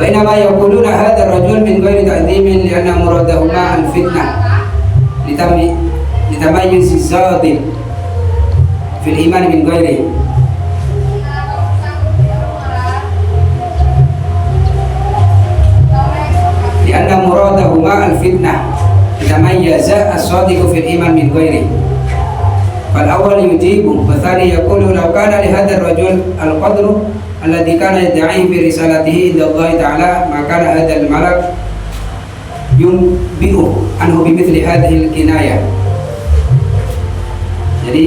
Bainama yaquluna hadha ar-rajul min ghairi ta'dhimin li'anna muradahuma al-fitnah litamayyiz az-zadim fil iman min ghairi li'anna muradahuma al-fitnah litamayyiz as-sadiq fil iman min ghairi. Fal-awwal yujibu wa thani yaqulu law kana li hadha ar-rajul al-qadru alladhi kana yad'i bi risalatihi inda Allah ta'ala maka hadha al-malak yunbi'u anhu bimithli hadhihi al-kinayah. Jadi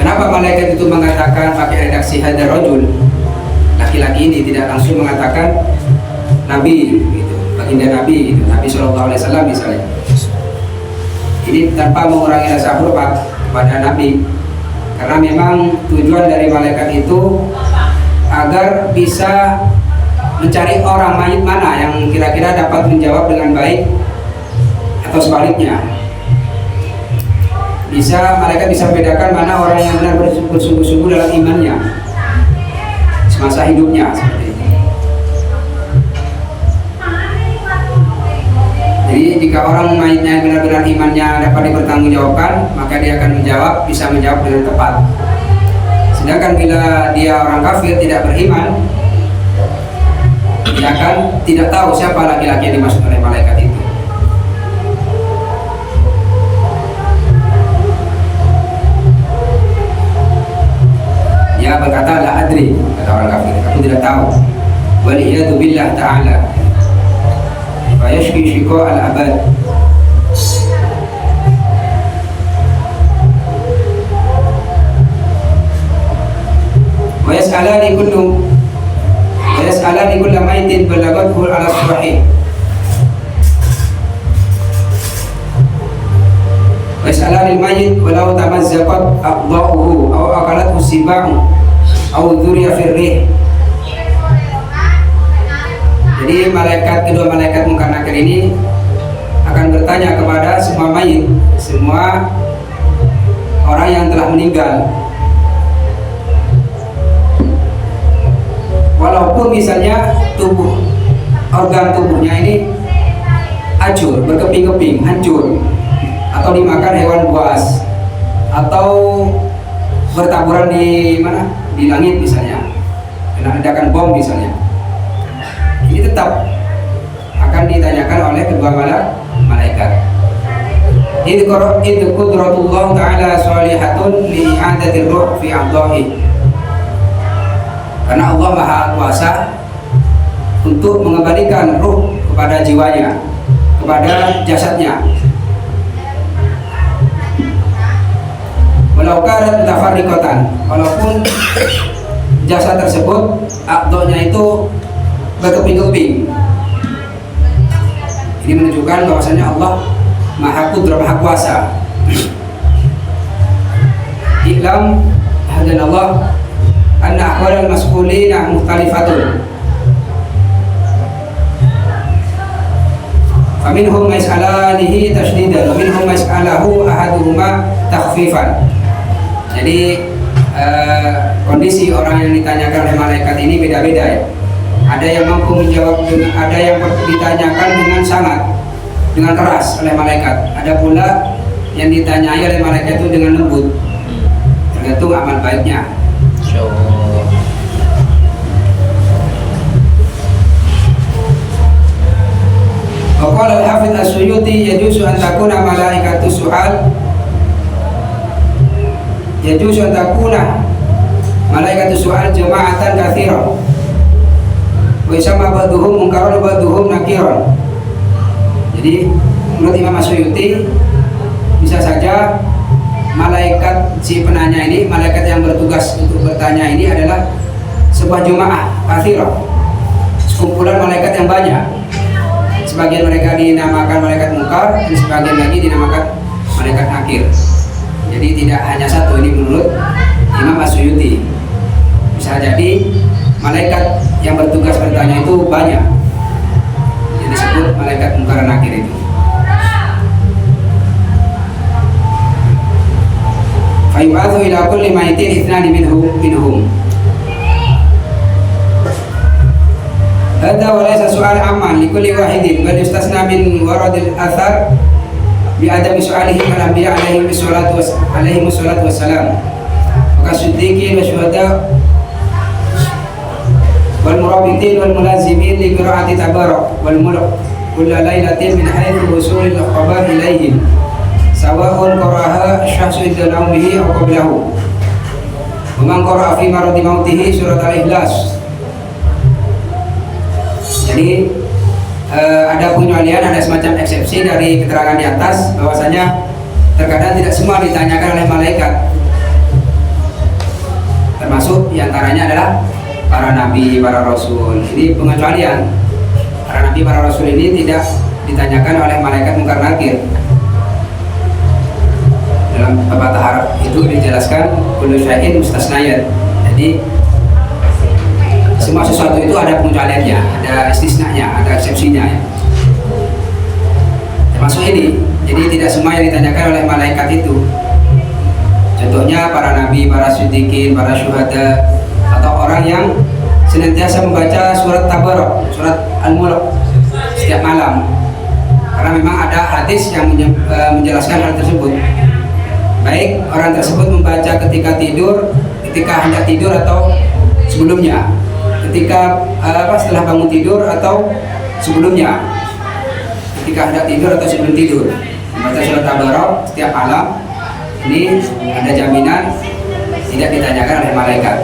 kenapa malaikat itu mengatakan pakai redaksi hadha rajul, laki-laki ini tidak langsung mengatakan nabi gitu, baginda nabi gitu, Nabi sallallahu alaihi wasallam misalnya. Ini tanpa mengurangi rasa hormat kepada nabi, karena memang tujuan dari malaikat itu agar bisa mencari orang mayit mana yang kira-kira dapat menjawab dengan baik, atau sebaliknya malaikat bisa membedakan mana orang yang benar bersungguh-sungguh dalam imannya semasa hidupnya, seperti itu. Jadi jika orang mayitnya benar-benar imannya dapat dipertanggungjawabkan, maka dia akan bisa menjawab dengan tepat. Sedangkan bila dia orang kafir tidak beriman, dia akan tidak tahu siapa laki-laki yang dimaksud oleh malaikat itu. Dia berkata la adri, kata orang kafir, aku tidak tahu. Waliyadu billah ta'ala wa yashki shiqa al-abad. Wa yas'alani kulla maitin balagathu ala sahih. Wa yas'alani al-mayit walau tamazzaqat aqda'uhu aw akalathu siba'u aw dhuriya fi rih. Jadi kedua malaikat Munkar Nakir ini akan bertanya kepada semua mayit, semua orang yang telah meninggal. Walaupun misalnya organ tubuhnya ini hancur, berkeping-keping, hancur, atau dimakan hewan buas, atau bertaburan di langit misalnya, kena ledakan bom misalnya, ini tetap akan ditanyakan oleh kedua malaikat. Itu qudratullah ta'ala shalihatun li'adatir ruh fi a'dha'i. Karena Allah Maha Kuasa untuk mengembalikan ruh kepada jiwanya, kepada jasadnya. Walau kanat mutafarriqatan, walaupun jasad tersebut a'dha'nya itu berkeping-keping. Ini menunjukkan bahwasanya Allah Maha Qudra, Maha Kuasa. Iklam hadanallah anna ahwalal mas'ulina mukhtalifatun. Faminhum mas'alanihi tashdidan wa minhum mas'alahu ahaduhuma takhfifan. Jadi kondisi orang yang ditanyakan oleh malaikat ini beda-beda ya. Ada yang mampu menjawab ada yang ditanyakan dengan keras oleh malaikat. Ada pula yang ditanyai oleh malaikat itu dengan lembut. Tergantung amal baiknya. Qala al-Hafidz As-Suyuti yajuzu an takuna malaikatu su'al jama'atan katsirah wa yusamma ba'dhum munkaran wa ba'dhum nakiran. Jadi menurut Imam As-Suyuti bisa saja malaikat si penanya ini, malaikat yang bertugas untuk bertanya ini adalah sebuah jemaah katsirah, sekumpulan malaikat yang banyak. Sebagian mereka dinamakan malaikat mungkar dan sebagian lagi dinamakan malaikat nakir. Jadi tidak hanya satu, ini menurut Imam As-Suyuti. Bisa jadi malaikat yang bertugas bertanya itu banyak, yang disebut malaikat mungkar nakir itu. Fayu'adhu ila kulli maitin ithnani minhum. Hadza wa laysa su'al amman li kulli wahidin bal yustasna min waradil athar bi adami su'alihim al-anbiya alaihi wassalatu wassalam wa kasiddiqin wa syuhada wal murabitin wal mulazimin li qira'ati tabarak wal mulk kulla lailatin min haythu wusulil khabar ilaihim sawa'un qaraha syahsu inda naumihi aw qablahu wa man qara'a fi maradi mautihi surat al-ikhlas. Jadi ada pengecualian, ada semacam eksepsi dari keterangan di atas bahwasanya terkadang tidak semua ditanyakan oleh malaikat, termasuk diantaranya adalah para nabi, para rasul. Ini pengecualian. Para nabi, para rasul ini tidak ditanyakan oleh malaikat mungkar nakir. Dalam pepatah Arab itu dijelaskan kullu syai'in mustasnayat. Jadi semua sesuatu itu ada pengecualiannya, ada istisnanya, ada eksepsinya ya. Termasuk ini. Jadi tidak semua yang ditanyakan oleh malaikat itu. Contohnya para nabi, para siddiqin, para syuhada, atau orang yang senantiasa membaca surat Tabarak, surat Al-Mulk setiap malam. Karena memang ada hadis yang menjelaskan hal tersebut. Baik orang tersebut membaca ketika tidur, ketika hendak tidur atau sebelumnya, ketika setelah bangun tidur atau sebelumnya, ketika hendak tidur atau sebelum tidur, membaca surat Tabarak setiap malam. Ini ada jaminan tidak ditanyakan oleh malaikat.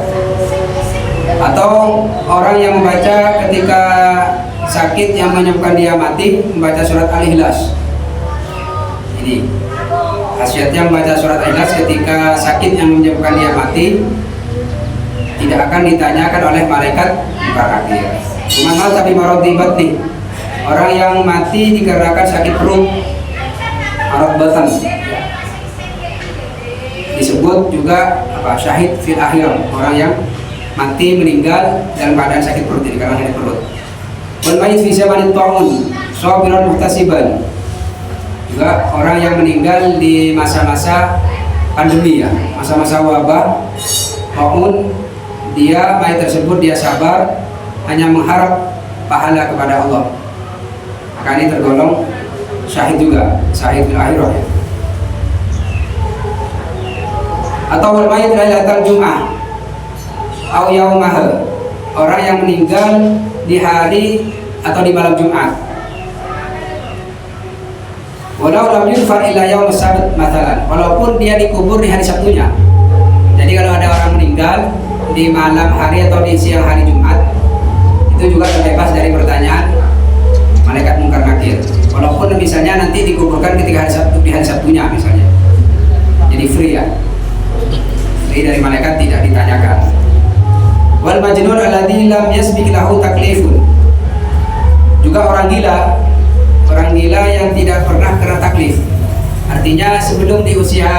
Atau orang yang membaca ketika sakit yang menyebabkan dia mati, membaca surat Al-Ikhlas. Ini khasiatnya membaca surat Al-Ikhlas ketika sakit yang menyebabkan dia mati, tidak akan ditanyakan oleh malaikat mungkar nakir. Cuman tapi maradi batni, orang yang mati dikarenakan sakit perut, marad batan, disebut juga syahid fil akhir, orang yang mati meninggal dalam keadaan sakit perut, jadi karena sakit perut. Wal mayit fi zamanin ta'un sabiran muhtasiban, juga orang yang meninggal di masa-masa pandemi ya, masa-masa wabah ta'un, dia mayit tersebut dia sabar hanya mengharap pahala kepada Allah, maka ini tergolong syahid juga, syahid fil akhirah ya. Atau wal mayit lailatal jum'ah au yaumaha, orang yang meninggal di hari atau di malam Jumat, walau lam yudfar illa yaum sabt mathalan, walaupun dia dikubur di hari Sabtunya. Jadi kalau ada orang meninggal di malam hari atau di siang hari Jumat, itu juga terbebas dari pertanyaan malaikat mungkar nakir, walaupun misalnya nanti dikuburkan ketika hari Sabtu, di hari Sabtunya misalnya, jadi free ya, free dari malaikat, tidak ditanyakan. Wal majnun alladzi lam yasbiq lahu taklifun, juga orang gila yang tidak pernah kena taklif, artinya sebelum di usia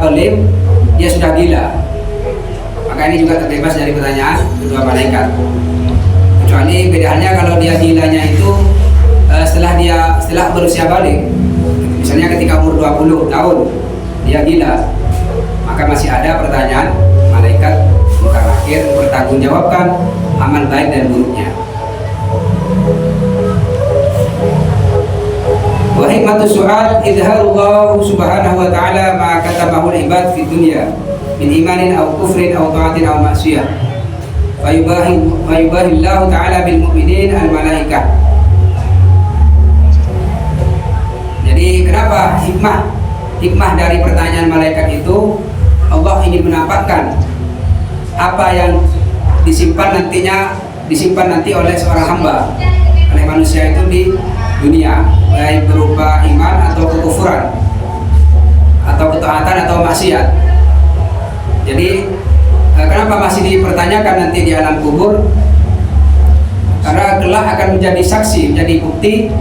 baligh dia sudah gila, maka ini juga terbebas dari pertanyaan kedua malaikat. Kecuali bedaannya kalau dia gilanya itu setelah berusia baligh, misalnya ketika umur 20 tahun dia gila, maka masih ada pertanyaan malaikat mungkar nakir bertanggungjawabkan amal baik dan buruknya. Wa hikmatu su'al idharullah subhanahu wa ta'ala ma katabahu al-ibad fi dunya min imanin aw kufrin aw ta'atin aw ma'siyah fayubahi Allah ta'ala bil mu'minin al-malaikah. Jadi kenapa hikmah dari pertanyaan malaikat itu? Allah ingin menampakkan apa yang disimpan nanti oleh seorang hamba, oleh manusia itu di dunia, baik berupa iman atau kekufuran, atau ketaatan atau maksiat. Jadi kenapa masih dipertanyakan nanti di alam kubur? Karena kelak akan menjadi saksi, menjadi bukti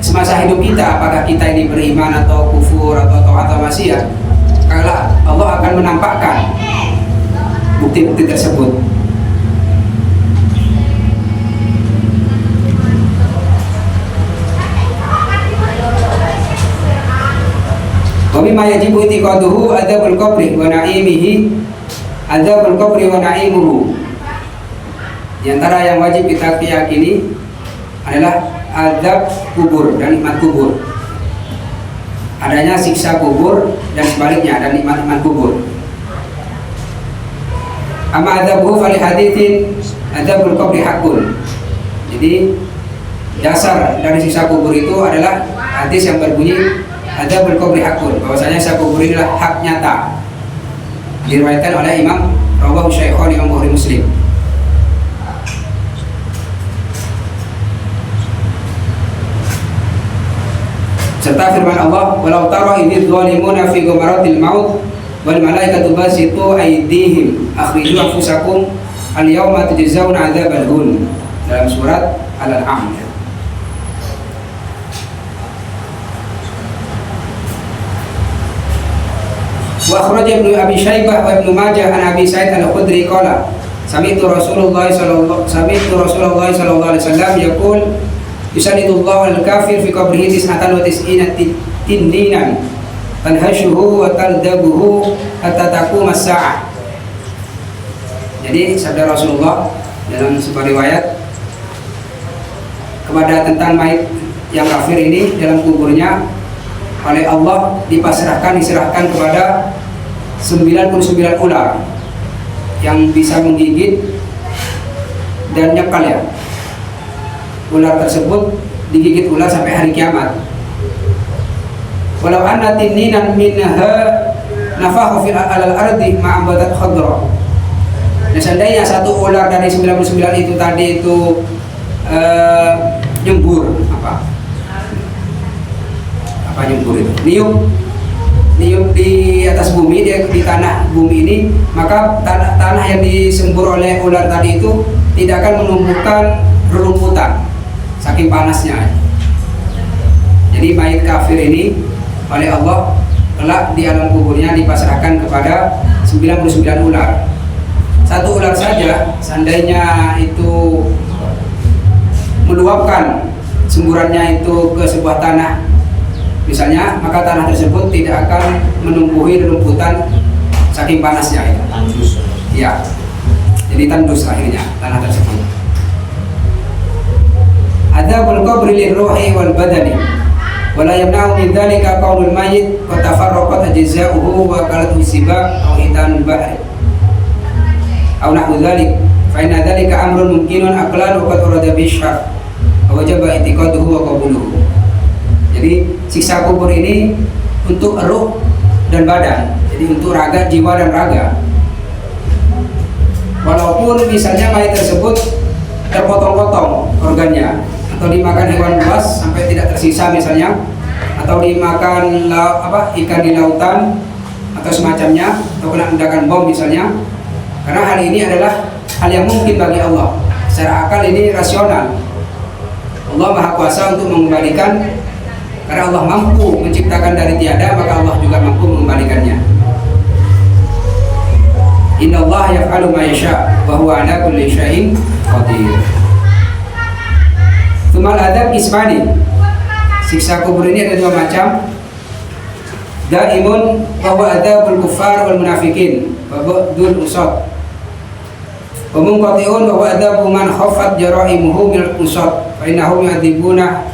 semasa hidup kita, apakah kita ini beriman atau kufur atau taat atau maksiat. Kalau Allah akan menampakkan bukti-bukti tersebut. Wa mimma yajibu i'tiqaduhu adzabul qabri wa na'imuhu. Di antara yang wajib kita yakini adalah azab kubur dan nikmat kubur. Adanya siksa kubur dan sebaliknya, dan nikmat-nikmat kubur. Amma adzabuhu fali haditsin adzabul qabri haqqun. Jadi dasar dari siksa kubur itu adalah hadis yang berbunyi adzabul qabri haqqun, bahwasanya siksa kubur adalah hak nyata. Diriwayatkan oleh Imam Rawahu Syaikhan, Imam Bukhari Muslim. Serta firman Allah, walau tara idz zalimuna fi ghamaratil maut wal malaikatu basitu aydihim akhriju anfusakum al yawma tujzauna adzabal hun, dalam surat Al-An'am. Wa akhraja Ibnu Abi Syaibah wa Ibnu Majah an Abi Sa'id Al-Khudri qala sami'tu Rasulullah sallallahu alaihi wasallam yaqul yusanidullahu al-kafir fi qabrihi tis'atan wa tis'ina tindinan tanhashuhu wa taldabuhu hatta taqum as-sa'ah. Jadi sabda Rasulullah dalam sebuah riwayat kepada tentang mayit yang kafir ini dalam kuburnya oleh Allah diserahkan kepada 99 ular yang bisa menggigit dan nyekal ya. Ular tersebut digigit ular sampai hari kiamat. Walau anna tinninan minha nafahu fil al-ardi ma'abadat khadra. Nah, seandainya satu ular dari 99 itu tadi itu nyembur nyembur itu niup di atas bumi, di tanah bumi ini, maka tanah yang disembur oleh ular tadi itu tidak akan menumbuhkan rerumputan saking panasnya. Jadi mayit kafir ini oleh Allah kelak di alam kuburnya dipasrahkan kepada 99 ular. Satu ular saja seandainya itu meluapkan semburannya itu ke sebuah tanah misalnya, maka tanah tersebut tidak akan menumbuhi rumputan saking panasnya itu. Tandus. Ya. Jadi tandus akhirnya tanah tersebut. Adzabul qabri lirruhi wal badani. Wala yamna'u min dzalika qaulul mayyit wa tafarraqat ajza'uhu wa qalat usibah aw hitanul bahri. Aw nahwu dzalik. Fa inna dzalika amrun mumkinun aqlan wa qad urada bisyar. Wa wajaba i'tiqaduhu wa qabuluhu. Jadi siksa kubur ini untuk ruh dan badan, jadi untuk raga, jiwa dan raga. Walaupun misalnya mayat tersebut terpotong-potong organnya, atau dimakan hewan buas sampai tidak tersisa misalnya, atau dimakan ikan di lautan atau semacamnya, atau kena ledakan bom misalnya. Karena hal ini adalah hal yang mungkin bagi Allah. Secara akal ini rasional. Allah Maha Kuasa untuk mengembalikan. Karena Allah mampu menciptakan dari tiada, maka Allah juga mampu mengembalikannya. Innallaha yaf'alu ma yasha' wa huwa 'ala kulli syai'in qadir. Tsumal adzab ismani. Siksa kubur ini ada dua macam. Daimun wa huwa adzabul kuffar wal munafiqin wa ba'dul usat. Wa munqati'un wa huwa adzabu man khaffat jaraimuhu bil usat fa innahum yu'adzibuna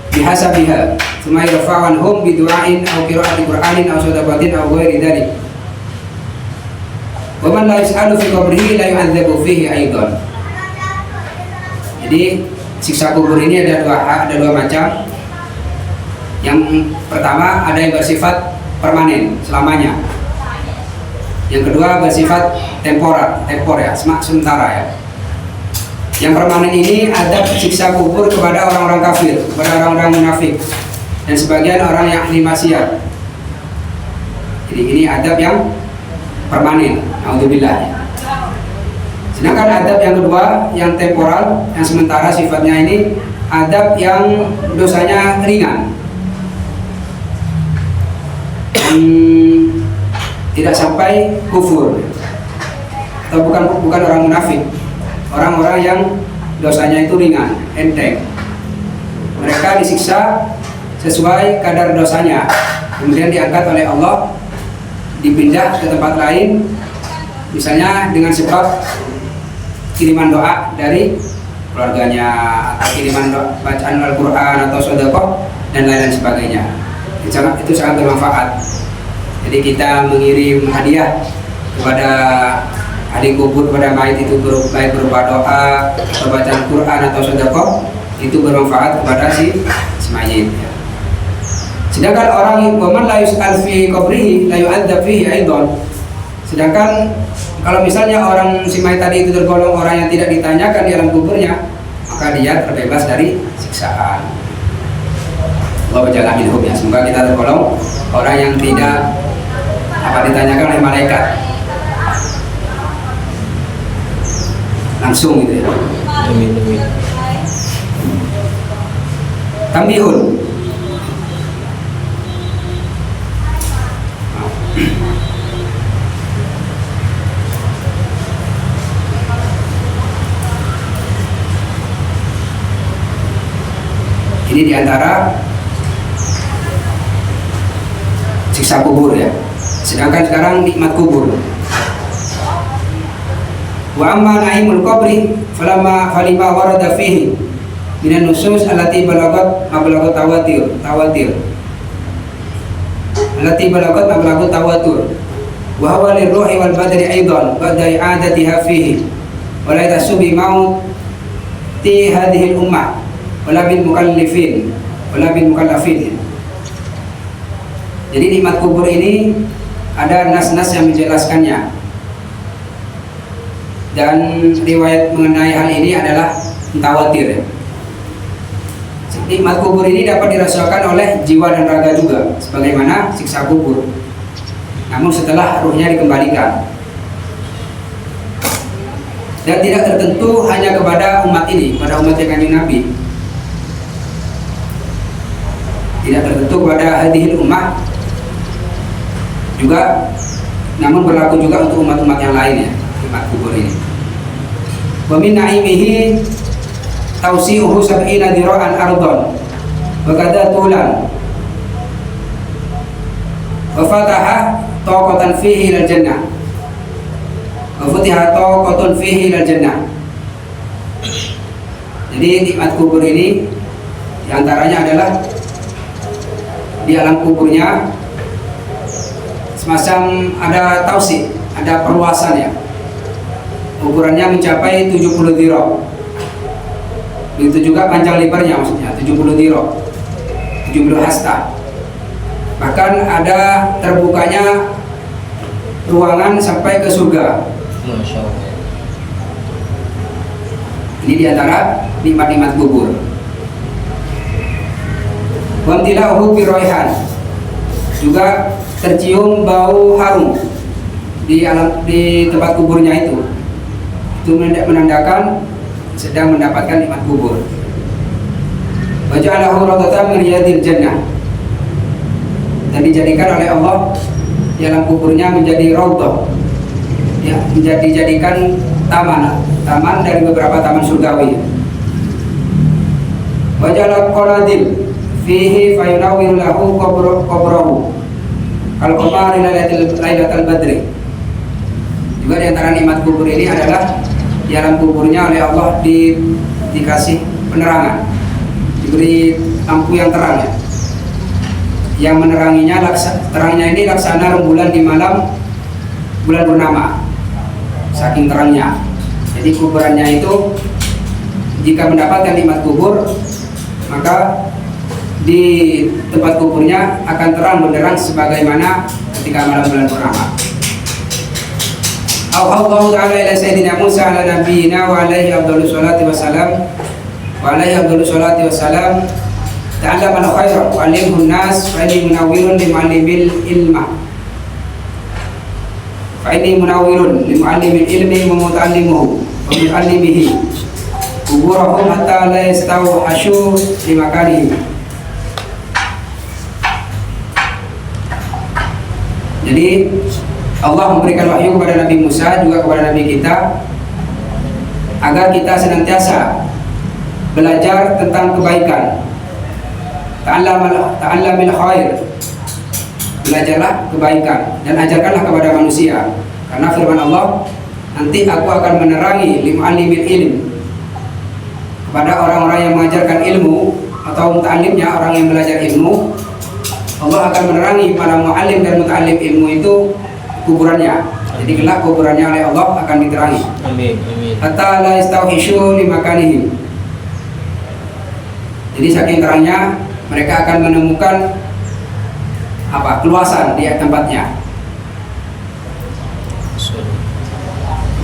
bihasabiha. Tsumma yarfa'uhum bidu'ain aw qira'ati Qur'anin aw sadaqatin aw ghairi dzalik. Wa man la yas'alu fi qabrihi la yu'adzabu fihi aidan. Jadi siksa kubur ini ada dua macam. Yang pertama ada yang bersifat permanen selamanya. Yang kedua bersifat tempor ya, sementara ya. Yang permanen ini ada siksa kubur kepada orang-orang kafir, kepada orang-orang munafik, dan sebagian orang yang ahli maksiat. Jadi ini adab yang permanen, naudzubillah. Sedangkan adab yang kedua, yang temporal, yang sementara sifatnya ini adab yang dosanya ringan, tidak sampai kufur, atau bukan orang munafik, orang-orang yang dosanya itu ringan, enteng. Mereka disiksa sesuai kadar dosanya, kemudian diangkat oleh Allah, dipindah ke tempat lain, misalnya dengan sebab kiriman doa dari keluarganya, atau kiriman doa, bacaan Al-Quran atau sedekah dan lain-lain sebagainya. Itu sangat bermanfaat. Jadi kita mengirim hadiah kepada ahli kubur, kepada mayit itu baik berupa doa atau bacaan Quran atau sedekah, itu bermanfaat kepada si mayit. Sedangkan orang waman la yus'al fi qabrihi la yu'adzab fihi aidan. Sedangkan kalau misalnya orang si mayit tadi itu tergolong orang yang tidak ditanyakan di alam kuburnya, maka dia terbebas dari siksaan. Allah berjalan minhum ya. Semoga kita tergolong orang yang tidak ditanyakan oleh malaikat langsung gitu ya. Amin, amin. Tambihun. Ini diantara siksa kubur ya. Sedangkan sekarang nikmat kubur. Wa amma naimul qabri falima warada fihi minan nusus allati balagat mablagat tawatir allati balagat mablagat tawatur wa huwa lirruhi wal badri aidan ba'da i'adatiha fihi wa la tasubi maut ti hadhihi al ummah wala bil mukallafin. Jadi nikmat kubur ini ada nas-nas yang menjelaskannya, dan riwayat mengenai hal ini adalah mutawatir. Nikmat kubur ini dapat dirasakan oleh jiwa dan raga juga, sebagaimana siksa kubur, namun setelah ruhnya dikembalikan. Dan tidak tertentu hanya kepada umat ini, pada umat yang Kanjeng Nabi. Tidak tertentu kepada hadhil ummah juga, namun berlaku juga untuk umat-umat yang lain ya, nikmat kubur ini. Wa min naimihi tawsi'uhu sab'ina dira'an ardon wa kadha tulan wa fataha taqatan fihi ilal jannah wa futiha taqatun fihi ilal jannah. Jadi nikmat kubur ini diantaranya adalah di alam kuburnya semacam ada tausi, ada perluasan ya. Ukurannya mencapai 70 dhira. Begitu juga panjang lebarnya, maksudnya 70 dhira, 70 hasta. Bahkan ada terbukanya ruangan sampai ke surga. Masya Allah. Ini diantara nikmat-nikmat kubur. Wamtila'uhu biraihan, juga tercium bau harum di tempat kuburnya itu menandakan sedang mendapatkan nikmat kubur. Wa ja'alahu rawdatan min riyadil jannah, dan dijadikan oleh Allah di alam kuburnya menjadi raudhah ya, dijadikan taman dari beberapa taman surgawi. Wa ja'ala qaladil fihi fayunawwiru lahu qabrahu al-qamari lailatul badri. Juga di antara nikmat kubur ini adalah di alam kuburnya oleh Allah dikasih penerangan, diberi lampu yang terang ya, yang meneranginya terangnya ini laksana rembulan di malam bulan purnama, saking terangnya. Jadi kuburannya itu jika mendapatkan nikmat kubur, maka di tempat kuburnya akan terang benderang sebagaimana ketika malam bulan purnama. Allah Ta'ala ila Sayyidina Musa ala nabiyina wa alaihi afdhalus salati wassalam ta'allama al-khaira wa 'allimhu an-nas fa inni munawwirun limu'allimil ilma wa muta'allimuhu wa muta'allimihi kuburahum hatta la yastawhashu li makanihim. Jadi Allah memberikan wahyu kepada Nabi Musa, juga kepada Nabi kita, agar kita senantiasa belajar tentang kebaikan. Ta'allamil khair, belajarlah kebaikan dan ajarkanlah kepada manusia. Karena firman Allah, nanti aku akan menerangi limu'allimil ilm, kepada orang-orang yang mengajarkan ilmu atau muta'allimnya, orang yang belajar ilmu. Allah akan menerangi para mu'allim dan muta'allim ilmu itu kuburannya. Jadi kelak kuburannya oleh Allah akan diterangi. Amin. Amin. Hatta la yastauhishu limakanihim. Jadi saking terangnya mereka akan menemukan keluasan di tempatnya.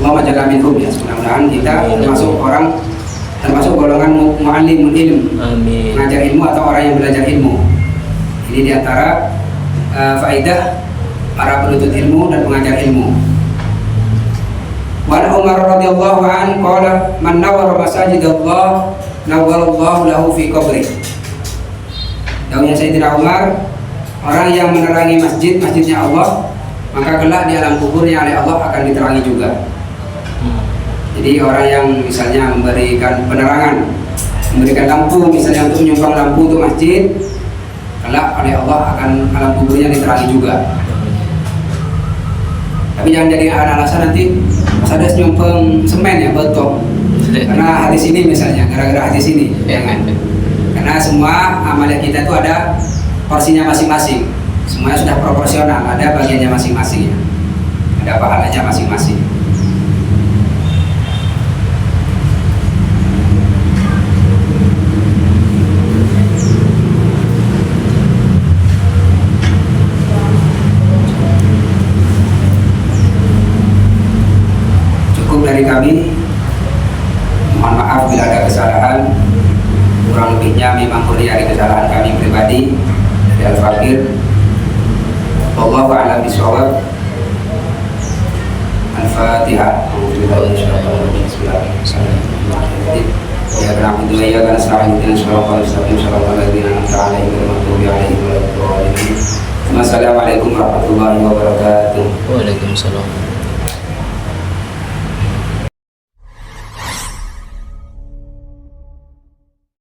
Allahumma jalla minhum ya. Mudah-mudahan kita termasuk golongan mu'allimul ilm. Amin. Mengajar ilmu atau orang yang belajar ilmu. Ini diantara faedah para penuntut ilmu dan pengajar ilmu. Wa Umar radhiyallahu an qala man nawwara masajidallah nawwarallahu lahu fi qabri. Dawuhnya Sayyidina Umar, orang yang menerangi masjidnya Allah, maka kelak di alam kuburnya oleh Allah akan diterangi juga. Jadi orang yang misalnya memberikan penerangan, memberikan lampu misalnya untuk menyumbang lampu untuk masjid, kelak oleh Allah akan alam kuburnya diterangi juga. Tapi jangan jadi alasan nanti pas ada nyumbang semen ya, beton. Karena hadis ini misalnya, gara-gara hadis ini, jangan. Karena semua amalan kita itu ada porsinya masing-masing. Semuanya sudah proporsional, ada bagiannya masing-masing, ada pahalanya masing-masing. Dari kami, mohon maaf bila ada kesalahan, kurang lebihnya memang murni dari kesalahan kami pribadi dari Al-Fakir. Wallahu a'lam bishawab. Al-Fatihah. Ya karena itu ya karena selain itu insyaallah Assalamualaikum warahmatullahi wabarakatuh. Waalaikumsalam.